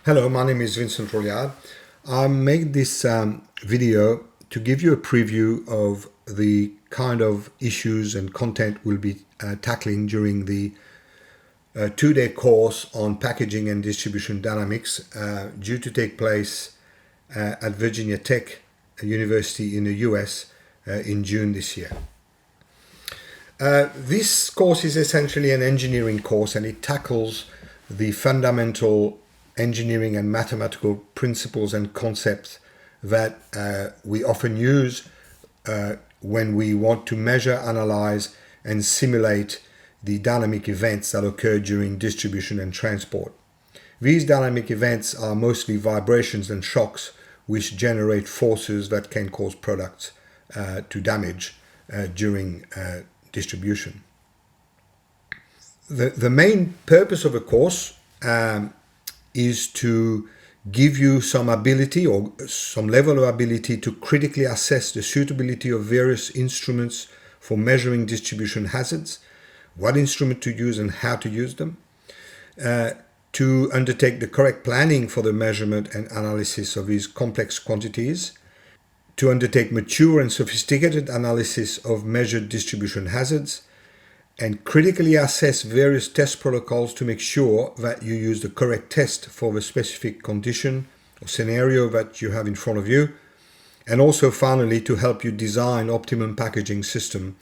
Hello, my name is Vincent Rolliard. I made this video to give you a preview of the kind of issues and content we'll be tackling during the two-day course on packaging and distribution dynamics due to take place at Virginia Tech University in the US in June this year. This course is essentially an engineering course, and it tackles the fundamental engineering and mathematical principles and concepts that we often use when we want to measure, analyze, and simulate the dynamic events that occur during distribution and transport. These dynamic events are mostly vibrations and shocks which generate forces that can cause products to damage during distribution. The main purpose of a course is to give you some ability or some level of ability to critically assess the suitability of various instruments for measuring distribution hazards, what instrument to use and how to use them, to undertake the correct planning for the measurement and analysis of these complex quantities, to undertake mature and sophisticated analysis of measured distribution hazards, and critically assess various test protocols to make sure that you use the correct test for the specific condition or scenario that you have in front of you, and also finally to help you design optimum packaging system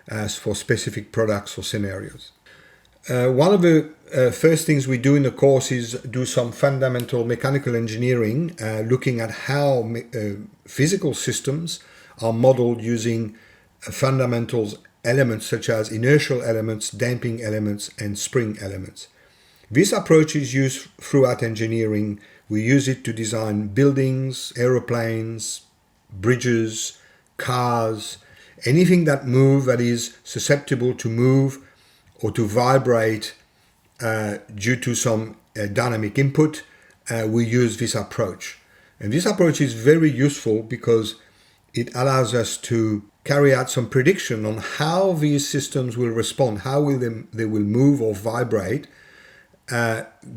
as for specific products or scenarios. One of the first things we do in the course is do some fundamental mechanical engineering, looking at how physical systems are modeled using fundamentals elements such as inertial elements, damping elements, and spring elements. This approach is used throughout engineering. We use it to design buildings, aeroplanes, bridges, cars, anything that moves that is susceptible to move or to vibrate due to some dynamic input. We use this approach. And this approach is very useful because it allows us to carry out some prediction on how these systems will respond, how they will move or vibrate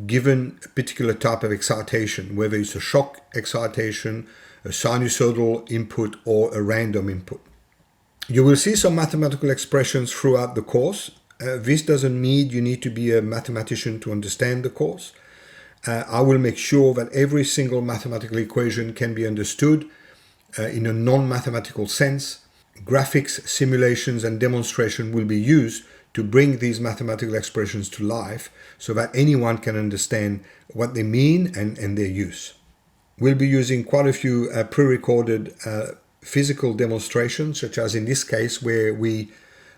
given a particular type of excitation, whether it's a shock excitation, a sinusoidal input, or a random input. You will see some mathematical expressions throughout the course. This doesn't mean you need to be a mathematician to understand the course. I will make sure that every single mathematical equation can be understood in a non-mathematical sense. Graphics, simulations, and demonstration will be used to bring these mathematical expressions to life so that anyone can understand what they mean and their use. We'll be using quite a few pre-recorded physical demonstrations, such as in this case where we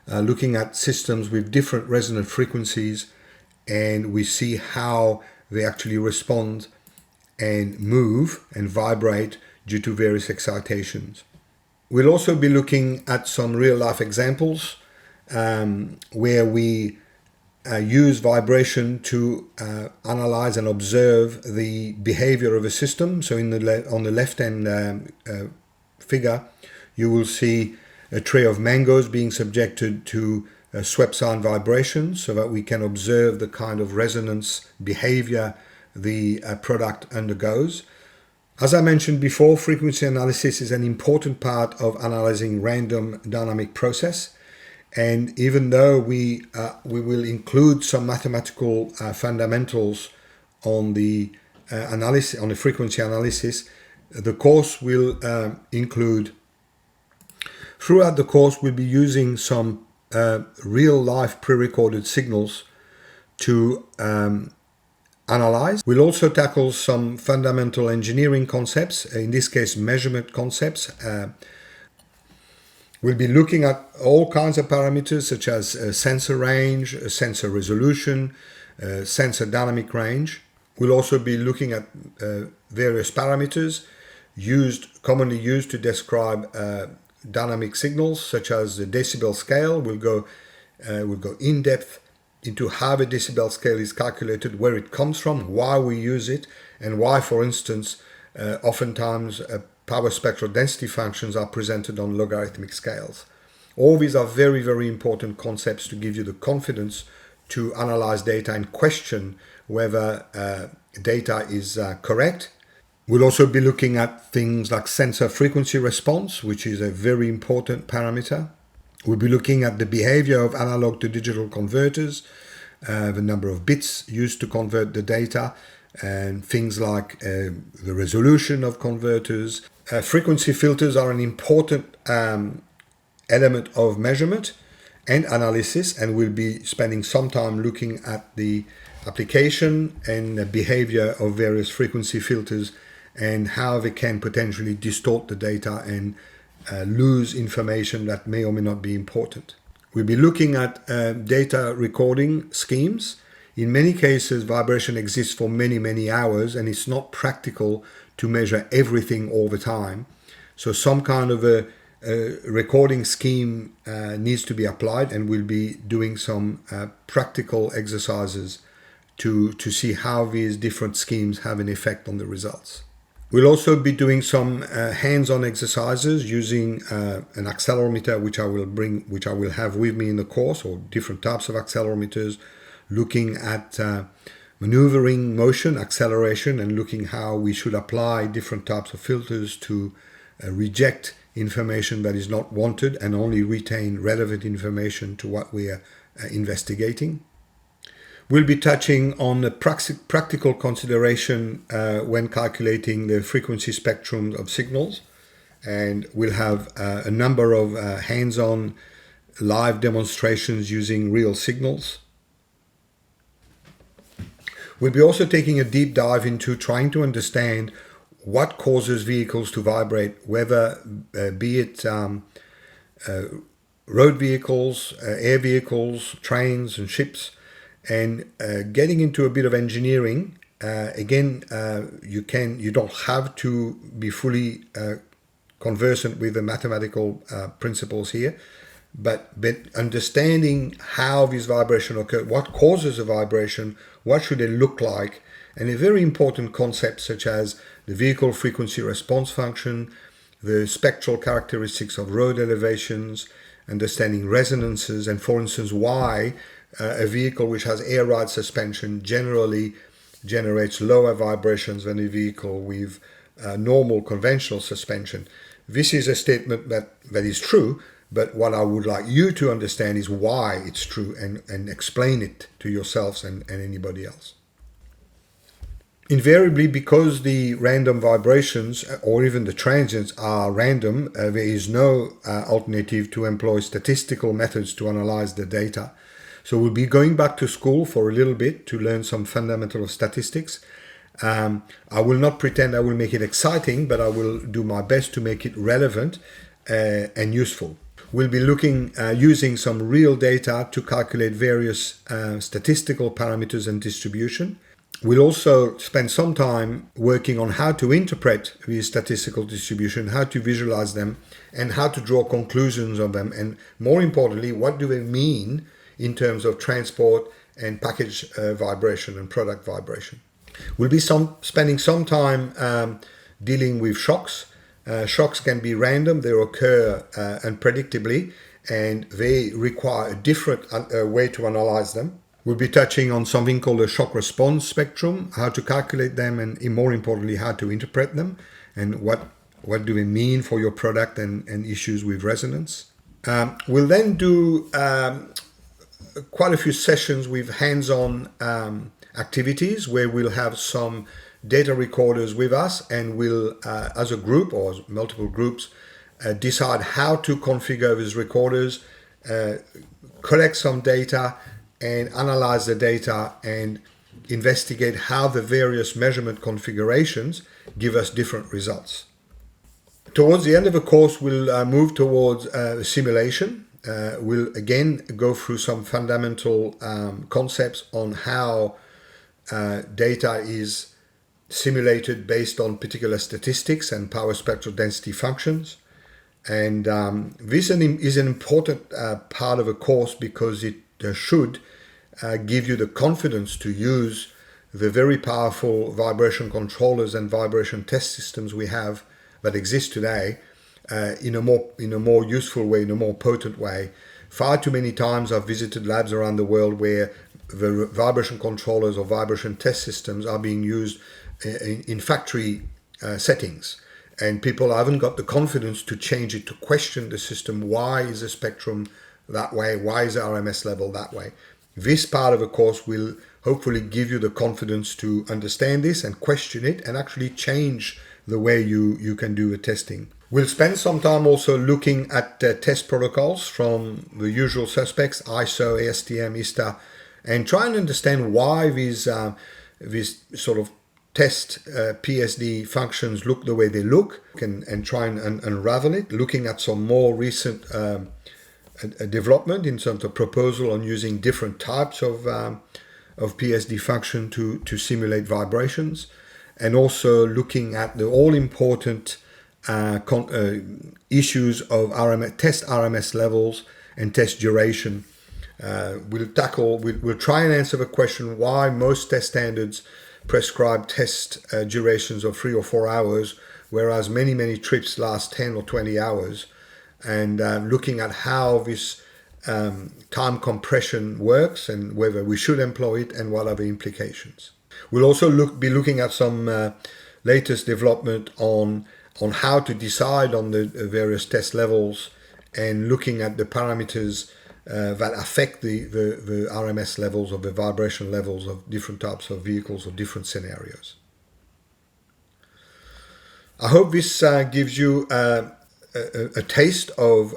are looking at systems with different resonant frequencies and we see how they actually respond and move and vibrate due to various excitations. We'll also be looking at some real-life examples where we use vibration to analyze and observe the behavior of a system. So on the left-hand figure, you will see a tray of mangoes being subjected to swept sound vibrations so that we can observe the kind of resonance behavior the product undergoes. As I mentioned before, frequency analysis is an important part of analyzing random dynamic process. And even though we will include some mathematical fundamentals on the analysis, on the frequency analysis, the course will include. Throughout the course, we'll be using some real-life pre-recorded signals to analyze. We'll also tackle some fundamental engineering concepts, in this case measurement concepts. We'll be looking at all kinds of parameters such as sensor range, sensor resolution, sensor dynamic range. We'll also be looking at various parameters commonly used to describe dynamic signals, such as the decibel scale. We'll go in depth into how the decibel scale is calculated, where it comes from, why we use it, and why, for instance, oftentimes power spectral density functions are presented on logarithmic scales. All these are very, very important concepts to give you the confidence to analyze data and question whether data is correct. We'll also be looking at things like sensor frequency response, which is a very important parameter. We'll be looking at the behavior of analog to digital converters, the number of bits used to convert the data, and things like the resolution of converters. Frequency filters are an important element of measurement and analysis, and we'll be spending some time looking at the application and the behavior of various frequency filters and how they can potentially distort the data and lose information that may or may not be important. We'll be looking at data recording schemes. In many cases, vibration exists for many, many hours, and it's not practical to measure everything all the time. So some kind of a recording scheme needs to be applied, and we'll be doing some practical exercises to see how these different schemes have an effect on the results. We'll also be doing some hands-on exercises using an accelerometer, which I will have with me in the course, or different types of accelerometers, looking at maneuvering motion, acceleration, and looking how we should apply different types of filters to reject information that is not wanted and only retain relevant information to what we are investigating. We'll be touching on the practical consideration when calculating the frequency spectrum of signals, and we'll have a number of hands-on live demonstrations using real signals. We'll be also taking a deep dive into trying to understand what causes vehicles to vibrate, whether be it road vehicles, air vehicles, trains and ships, and getting into a bit of engineering. You don't have to be fully conversant with the mathematical principles here, but understanding how this vibration occurs, what causes a vibration, what should it look like, and a very important concept such as the vehicle frequency response function, the spectral characteristics of road elevations, understanding resonances, and for instance why a vehicle which has air ride suspension generally generates lower vibrations than a vehicle with normal conventional suspension. This is a statement that is true, but what I would like you to understand is why it's true, and explain it to yourselves and anybody else. Invariably, because the random vibrations or even the transients are random, there is no alternative to employ statistical methods to analyze the data. So we'll be going back to school for a little bit to learn some fundamental of statistics. I will not pretend I will make it exciting, but I will do my best to make it relevant and useful. We'll be using some real data to calculate various statistical parameters and distribution. We'll also spend some time working on how to interpret these statistical distribution, how to visualize them, and how to draw conclusions on them. And more importantly, what do they mean in terms of transport and package vibration and product vibration. We'll be spending some time dealing with shocks. Shocks can be random, they occur unpredictably, and they require a different way to analyze them. We'll be touching on something called a shock response spectrum, how to calculate them, and more importantly, how to interpret them, and what do they mean for your product and issues with resonance. We'll then do quite a few sessions with hands-on activities where we'll have some data recorders with us, and we'll, as a group or as multiple groups, decide how to configure these recorders, collect some data, and analyze the data and investigate how the various measurement configurations give us different results. Towards the end of the course, we'll move towards simulation. We'll again go through some fundamental concepts on how data is simulated based on particular statistics and power spectral density functions. And this is an important part of a course because it should give you the confidence to use the very powerful vibration controllers and vibration test systems we have that exist today in a more useful way, in a more potent way. Far too many times I've visited labs around the world where the vibration controllers or vibration test systems are being used in factory settings, and people haven't got the confidence to change it, to question the system. Why is the spectrum that way? Why is the RMS level that way? This part of the course will hopefully give you the confidence to understand this and question it and actually change the way you can do the testing. We'll spend some time also looking at test protocols from the usual suspects, ISO, ASTM, ISTA, and try and understand why these sort of test PSD functions look the way they look, and try and unravel it, looking at some more recent development in terms of proposal on using different types of PSD function to simulate vibrations, and also looking at the all-important issues of test RMS levels and test duration. We'll try and answer the question why most test standards prescribe test durations of 3 or 4 hours, whereas many trips last 10 or 20 hours, and looking at how this time compression works and whether we should employ it and what are the implications. We'll also be looking at some latest development on how to decide on the various test levels, and looking at the parameters that affect the RMS levels or the vibration levels of different types of vehicles or different scenarios. I hope this gives you a taste of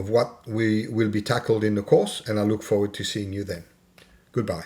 what will be tackled in the course, and I look forward to seeing you then. Goodbye.